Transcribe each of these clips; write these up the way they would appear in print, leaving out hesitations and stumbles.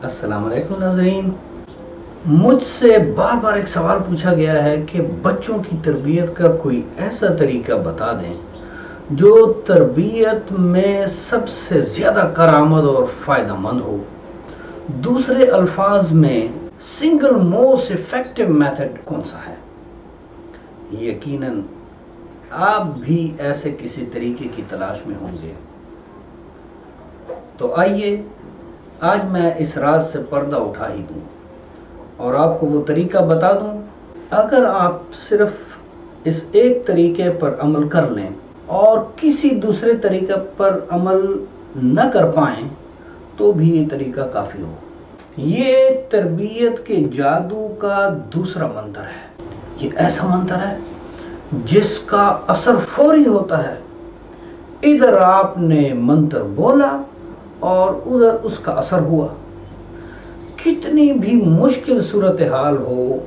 अस्सलाम वालेकुम नाज़रीन। मुझसे बार बार एक सवाल पूछा गया है कि बच्चों की तरबियत का कोई ऐसा तरीका बता दें जो तरबियत में सबसे ज़्यादा करामद और फ़ायदेमंद हो। दूसरे अल्फाज में सिंगल मोस्ट इफ़ेक्टिव मेथड कौन सा है। यकीनन आप भी ऐसे किसी तरीके की तलाश में होंगे। तो आइए आज मैं इस राज से पर्दा उठा ही दूं और आपको वो तरीका बता दूं। अगर आप सिर्फ इस एक तरीके पर अमल कर लें और किसी दूसरे तरीके पर अमल न कर पाएं तो भी ये तरीका काफ़ी हो। ये तरबियत के जादू का दूसरा मंत्र है। ये ऐसा मंत्र है जिसका असर फौरी होता है। इधर आपने मंत्र बोला और उधर उसका असर हुआ। कितनी भी मुश्किल सूरत हाल हो,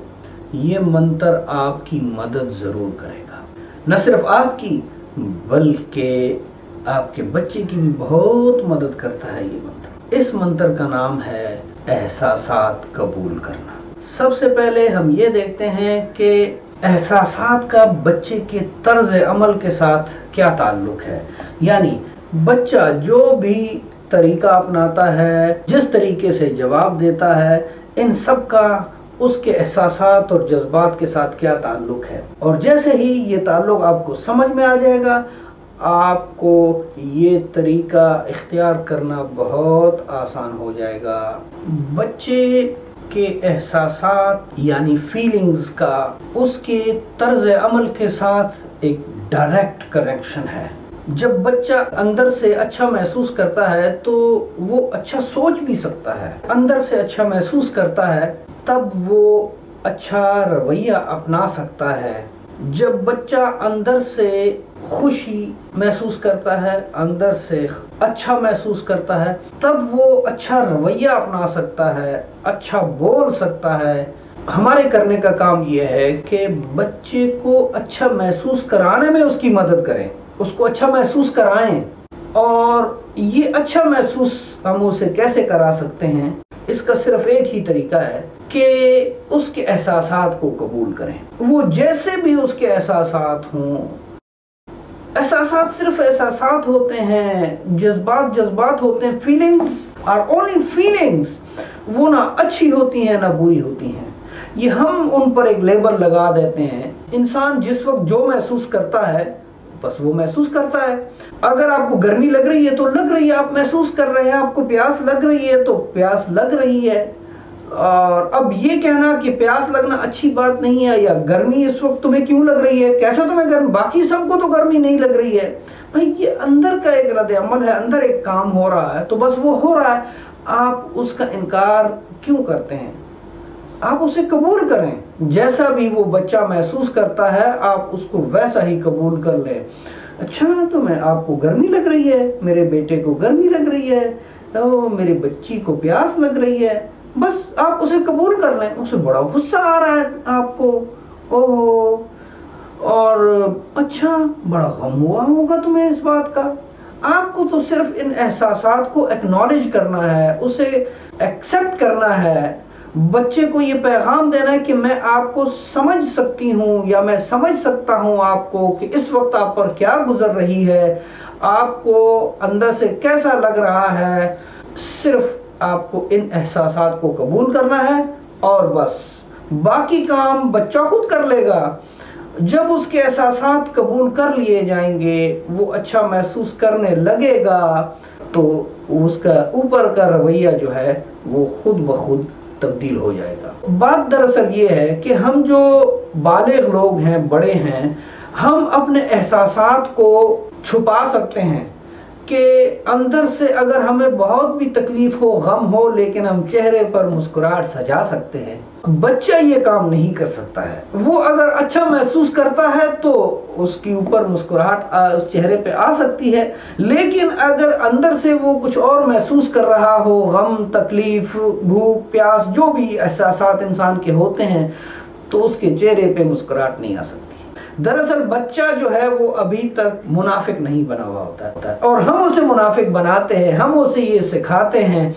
ये मंत्र आपकी मदद ज़रूर करेगा। न सिर्फ आपकी बल्कि आपके बच्चे की भी बहुत मदद करता है ये मंत्र। इस मंत्र का नाम है एहसासात कबूल करना। सबसे पहले हम ये देखते हैं कि एहसासात का बच्चे के तर्ज अमल के साथ क्या ताल्लुक है। यानी बच्चा जो भी तरीका अपनाता है, जिस तरीके से जवाब देता है, इन सब का उसके एहसासात और जज्बात के साथ क्या ताल्लुक है। और जैसे ही ये ताल्लुक आपको समझ में आ जाएगा, आपको ये तरीका इख्तियार करना बहुत आसान हो जाएगा। बच्चे के एहसासात यानी फीलिंग्स का उसके तर्ज अमल के साथ एक डायरेक्ट कनेक्शन है। जब बच्चा अंदर से अच्छा महसूस करता है तो वो अच्छा सोच भी सकता है। अंदर से अच्छा महसूस करता है तब वो अच्छा रवैया अपना सकता है। जब बच्चा अंदर से खुशी महसूस करता है, अंदर से अच्छा महसूस करता है, तब वो अच्छा रवैया अपना सकता है, अच्छा बोल सकता है। हमारे करने का काम ये है कि बच्चे को अच्छा महसूस कराने में उसकी मदद करें, उसको अच्छा महसूस कराएं। और ये अच्छा महसूस हम उसे कैसे करा सकते हैं, इसका सिर्फ एक ही तरीका है कि उसके एहसासात को कबूल करें। वो जैसे भी उसके एहसासात हों, एहसासात सिर्फ एहसासात होते हैं, जज्बात जज्बात होते हैं। Feelings are only feelings. वो ना अच्छी होती हैं ना बुरी होती हैं। ये हम उन पर एक लेबल लगा देते हैं। इंसान जिस वक्त जो महसूस करता है बस वो महसूस करता है। अगर आपको गर्मी लग रही है तो लग रही है, आप महसूस कर रहे हैं। आपको प्यास लग रही है तो प्यास लग रही है। और अब ये कहना कि प्यास लगना अच्छी बात नहीं है या गर्मी इस वक्त तुम्हें क्यों लग रही है, कैसे तुम्हें गर्मी, बाकी सबको तो गर्मी नहीं लग रही है। भाई ये अंदर का एक रद्द अमल है, अंदर एक काम हो रहा है तो बस वो हो रहा है। आप उसका इनकार क्यों करते हैं? आप उसे कबूल करें। जैसा भी वो बच्चा महसूस करता है आप उसको वैसा ही कबूल कर लें। अच्छा तो मैं आपको गर्मी लग रही है, मेरे बेटे को गर्मी लग रही है, तो मेरी बच्ची को प्यास लग रही है, बस आप उसे कबूल कर लें। उसे बड़ा गुस्सा आ रहा है आपको, ओहो, और अच्छा बड़ा गम हुआ होगा तुम्हें इस बात का। आपको तो सिर्फ इन एहसासात को एक्नॉलेज करना है, उसे एक्सेप्ट करना है। बच्चे को ये पैगाम देना है कि मैं आपको समझ सकती हूँ या मैं समझ सकता हूँ आपको कि इस वक्त आप पर क्या गुजर रही है, आपको अंदर से कैसा लग रहा है। सिर्फ आपको इन एहसासात को कबूल करना है और बस बाकी काम बच्चा खुद कर लेगा। जब उसके एहसासात कबूल कर लिए जाएंगे, वो अच्छा महसूस करने लगेगा तो उसका ऊपर का रवैया जो है वो खुद ब खुद तब्दील हो जाएगा। बात दरअसल ये है कि हम जो बालिग लोग हैं, बड़े हैं, हम अपने एहसासात को छुपा सकते हैं कि अंदर से अगर हमें बहुत भी तकलीफ हो, गम हो, लेकिन हम चेहरे पर मुस्कुराहट सजा सकते हैं। बच्चा ये काम नहीं कर सकता है। वो अगर अच्छा महसूस करता है तो उसके ऊपर मुस्कुराहट उस चेहरे पे आ सकती है, लेकिन अगर अंदर से वो कुछ और महसूस कर रहा हो, गम, तकलीफ, भूख, प्यास, जो भी एहसासात इंसान के होते हैं, तो उसके चेहरे पे मुस्कुराहट नहीं आ सकती। दरअसल बच्चा जो है वो अभी तक मुनाफिक नहीं बना हुआ होता है और हम उसे मुनाफिक बनाते हैं। हम उसे ये सिखाते हैं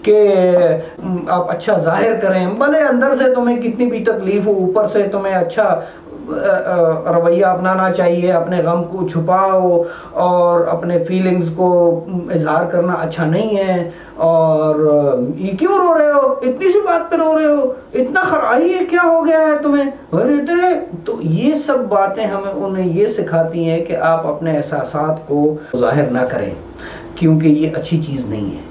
कि आप अच्छा जाहिर करें, भले अंदर से तुम्हें कितनी भी तकलीफ हो, ऊपर से तुम्हें अच्छा रवैया अपनाना चाहिए, अपने गम को छुपाओ और अपने फीलिंग्स को इजहार करना अच्छा नहीं है। और ये क्यों रो रहे हो, इतनी सी बात पे रो रहे हो, इतना खराई है, क्या हो गया है तुम्हें, अरे इतने। तो ये सब बातें हमें उन्हें ये सिखाती हैं कि आप अपने एहसासात को जाहिर ना करें, क्योंकि ये अच्छी चीज़ नहीं है।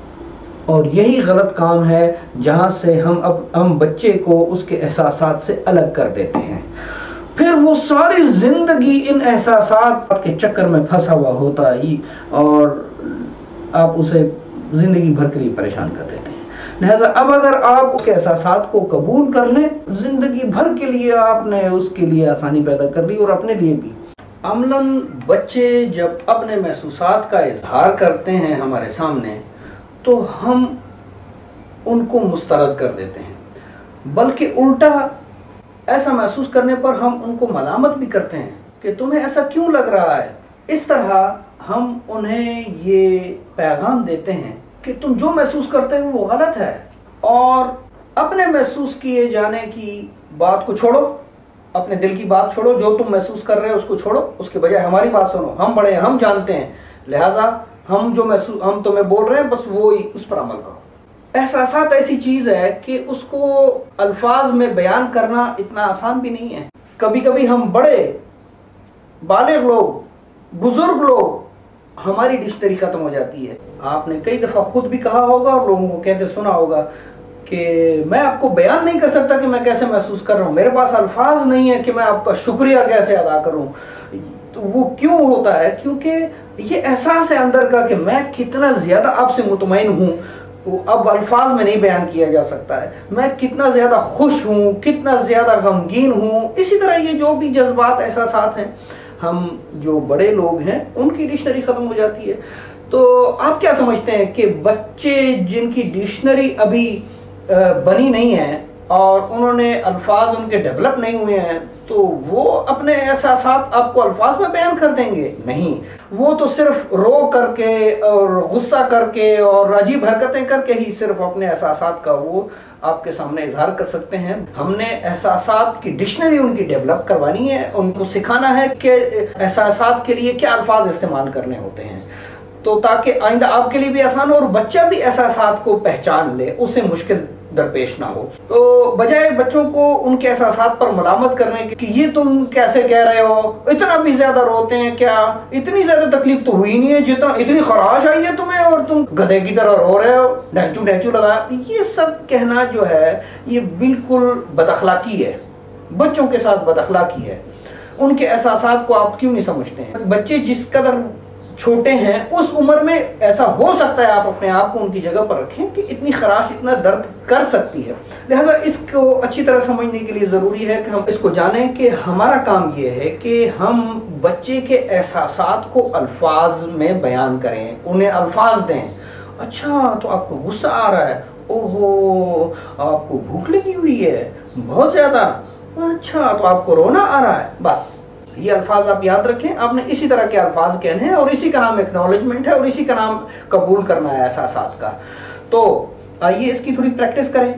और यही गलत काम है जहाँ से हम बच्चे को उसके एहसासात से अलग कर देते हैं। फिर वो सारी जिंदगी इन एहसासात के चक्कर में फंसा हुआ होता है और आप उसे जिंदगी भर के लिए परेशान कर देते हैं। लिहाजा अब अगर आप उसके एहसासात को कबूल कर लें, जिंदगी भर के लिए आपने उसके लिए आसानी पैदा कर ली और अपने लिए भी। अमलन बच्चे जब अपने महसूसात का इजहार करते हैं हमारे सामने, तो हम उनको मुस्तरद कर देते हैं, बल्कि उल्टा ऐसा महसूस करने पर हम उनको मलामत भी करते हैं कि तुम्हें ऐसा क्यों लग रहा है। इस तरह हम उन्हें ये पैगाम देते हैं कि तुम जो महसूस करते हो वो गलत है, और अपने महसूस किए जाने की बात को छोड़ो, अपने दिल की बात छोड़ो, जो तुम महसूस कर रहे हो उसको छोड़ो, उसके बजाय हमारी बात सुनो। हम बड़े हैं, हम जानते हैं, लिहाजा हम तुम्हें बोल रहे हैं, बस वो ही उस पर अमल करो। एहसासात ऐसी चीज है कि उसको अल्फाज में बयान करना इतना आसान भी नहीं है। कभी कभी हम बड़े बालिग लोग, बुजुर्ग लोग, हमारी डिक्शनरी खत्म हो जाती है। आपने कई दफा खुद भी कहा होगा और लोगों को कहते सुना होगा कि मैं आपको बयान नहीं कर सकता कि मैं कैसे महसूस कर रहा हूँ, मेरे पास अल्फाज नहीं है कि मैं आपका शुक्रिया कैसे अदा करूँ। तो वो क्यों होता है? क्योंकि ये एहसास है अंदर का कि मैं कितना ज्यादा आपसे मुतमईन हूँ, अब अल्फाज में नहीं बयान किया जा सकता है। मैं कितना ज्यादा खुश हूँ, कितना ज्यादा गमगीन हूँ। इसी तरह ये जो भी जज्बात एहसासात हैं, हम जो बड़े लोग हैं उनकी डिक्शनरी खत्म हो जाती है। तो आप क्या समझते हैं कि बच्चे जिनकी डिक्शनरी अभी बनी नहीं है और उन्होंने अल्फाज उनके डेवलप नहीं हुए हैं, तो वो अपने एहसासात आपको अल्फाज में बयान कर देंगे? नहीं, वो तो सिर्फ रो करके और गुस्सा करके और अजीब हरकतें करके ही सिर्फ अपने एहसासात का वो आपके सामने इजहार कर सकते हैं। हमने एहसासात की डिक्शनरी उनकी डेवलप करवानी है, उनको सिखाना है कि एहसासात के लिए क्या अल्फाज इस्तेमाल करने होते हैं, तो ताकि आइंदा आपके लिए भी आसान हो और बच्चा भी एहसासात को पहचान ले, उसे मुश्किल दरपेश ना हो। तो बजाय बच्चों को उनके एहसासात पर मलामत करने के कि ये तुम कैसे कह रहे हो, इतना भी ज्यादा रोते हैं क्या, इतनी ज्यादा तकलीफ तो हुई नहीं है जितना, इतनी खराश आई है तुम्हें और तुम गधे की तरह रो रहे हो, ढैचू ढैचू लगा, ये सब कहना जो है ये बिल्कुल बदअखलाकी है, बच्चों के साथ बदअखलाकी है। उनके एहसासात को आप क्यों नहीं समझते हैं? बच्चे जिस कदर छोटे हैं उस उम्र में ऐसा हो सकता है आप अपने आप को उनकी जगह पर रखें कि इतनी खराश इतना दर्द कर सकती है। लिहाजा इसको अच्छी तरह समझने के लिए जरूरी है कि हम इसको जानें कि हमारा काम ये है कि हम बच्चे के एहसासात को अल्फाज में बयान करें, उन्हें अल्फाज दें। अच्छा तो आपको गुस्सा आ रहा है, ओहो आपको भूख लगी हुई है बहुत ज्यादा, अच्छा तो आपको रोना आ रहा है, बस ये अल्फाज आप याद रखें। आपने इसी तरह के अल्फाज कहने हैं और इसी का नाम एक्नॉलेजमेंट है और इसी का नाम कबूल करना है एहसासात का। तो आइए इसकी थोड़ी प्रैक्टिस करें।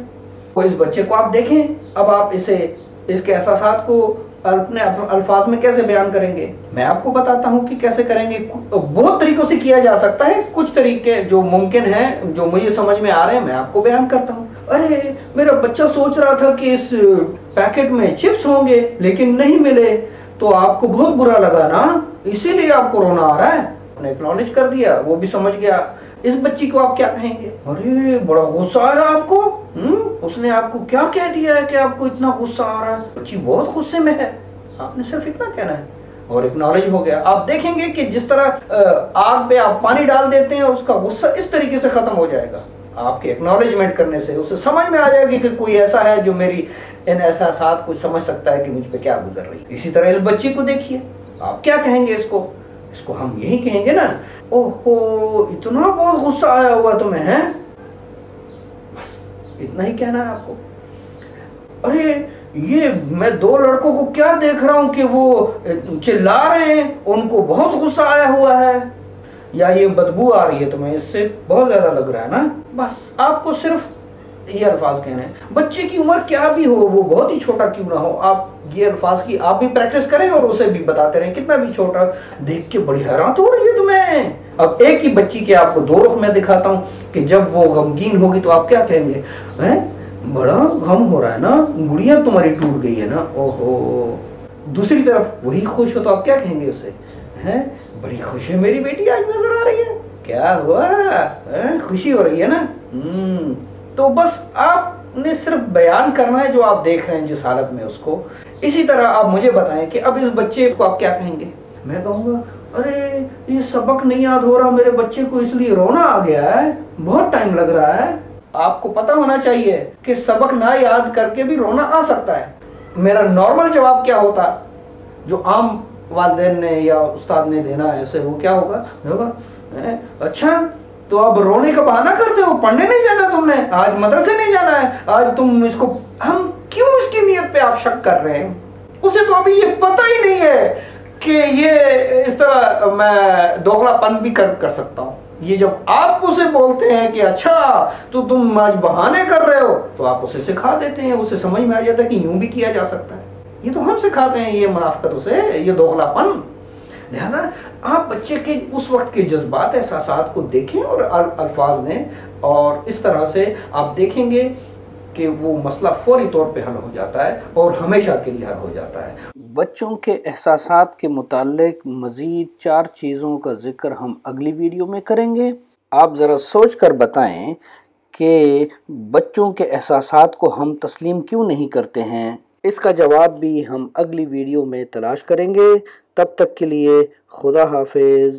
तो इस बच्चे को आप देखें, अब आप इसके एहसासात को अपने अल्फाज में कैसे बयान करेंगे। मैं आपको बताता हूं कि कैसे करेंगे। बहुत तरीकों से किया जा सकता है, कुछ तरीके जो मुमकिन हैं, जो मुझे समझ में आ रहे हैं, मैं आपको बयान करता हूं। अरे मेरा बच्चा सोच रहा था कि इस पैकेट में चिप्स होंगे लेकिन नहीं मिले, तो आपको बहुत बुरा लगा ना, इसीलिए आपको रोना आ रहा है। आपने एक्नॉलेज कर दिया, वो भी समझ गया। इस बच्ची को आप क्या कहेंगे? अरे बड़ा गुस्सा आया आपको, उसने आपको क्या कह दिया है कि आपको इतना गुस्सा आ रहा है, बच्ची बहुत गुस्से में है। आपने सिर्फ इतना कहना है और एक्नॉलेज हो गया। आप देखेंगे कि जिस तरह आग पे आप पानी डाल देते हैं, उसका गुस्सा इस तरीके से खत्म हो जाएगा। आपके एक्नॉलेजमेंट करने से उसे समझ में आ जाएगी कि कोई ऐसा है जो मेरी इन एहसासात को समझ सकता है कि मुझ पे क्या गुजर रही है। इसी तरह इस बच्ची को देखिए, आप क्या कहेंगे इसको हम यही कहेंगे ना, ओहो इतना बहुत गुस्सा आया हुआ तुम्हें है, बस इतना ही कहना है आपको। अरे ये मैं दो लड़कों को क्या देख रहा हूं कि वो चिल्ला रहे हैं, उनको बहुत गुस्सा आया हुआ है। या ये बदबू आ रही है तुम्हें, इससे बहुत ज्यादा लग रहा है ना, बस आपको सिर्फ ये अल्फाज कहने हैं। बच्चे की उम्र क्या भी हो, वो बहुत ही छोटा क्यों ना हो, आप ये अल्फाज की आप भी प्रैक्टिस करें और उसे भी बताते रहें, कितना भी छोटा। देख के बड़ी हैरान हो रही है तुम्हें। अब एक ही बच्ची के आपको दो रुख में दिखाता हूं कि जब वो गमगीन होगी तो आप क्या कहेंगे, हैं बड़ा गम हो रहा है ना, गुड़िया तुम्हारी टूट गई है ना, ओहो। दूसरी तरफ वही खुश हो तो आप क्या कहेंगे उसे, हैं बड़ी खुश है मेरी बेटी आज नजर आ रही है, क्या हुआ, खुशी हो रही है ना। तो बस आपने सिर्फ बयान करना है जो आप देख रहे हैं जिस हालत में उसको। इसी तरह आप मुझे बताएं कि अब इस बच्चे को आप क्या कहेंगे। मैं कहूंगा अरे ये सबक नहीं याद हो रहा मेरे बच्चे को, इसलिए रोना आ गया है, बहुत टाइम लग रहा है। आपको पता होना चाहिए कि सबक ना याद करके भी रोना आ सकता है। मेरा नॉर्मल जवाब क्या होता, जो आम वालिदैन ने या उस्ताद ने देना है ऐसे, वो क्या होगा, अच्छा तो अब रोने का बहाना करते हो, पढ़ने नहीं जाना तुमने, आज मदरसे नहीं जाना है, आज तुम इसको, हम क्यों इसकी नीयत पे आप शक कर रहे हैं। उसे तो अभी ये पता ही नहीं है कि ये इस तरह मैं दोगलापन भी कर सकता हूं। ये जब आप उसे बोलते हैं कि अच्छा तो तुम आज बहाने कर रहे हो, तो आप उसे सिखा देते हैं, उसे समझ में आ जाता है कि यूं भी किया जा सकता है। ये तो हम सिखाते हैं ये मुनाफिकत उसे, ये दोगलापन। लिहाजा आप बच्चे के उस वक्त के जज्बात एहसासात को देखें और अल्फाज दें, और इस तरह से आप देखेंगे कि वो मसला फौरी तौर पे हल हो जाता है और हमेशा के लिए हल हो जाता है। बच्चों के एहसासात के मुताल्लिक मज़ीद 4 चीज़ों का जिक्र हम अगली वीडियो में करेंगे। आप ज़रा सोच कर बताएं कि बच्चों के एहसासात को हम तस्लीम क्यों नहीं करते हैं। इसका जवाब भी हम अगली वीडियो में तलाश करेंगे। तब तक के लिए खुदा हाफिज़।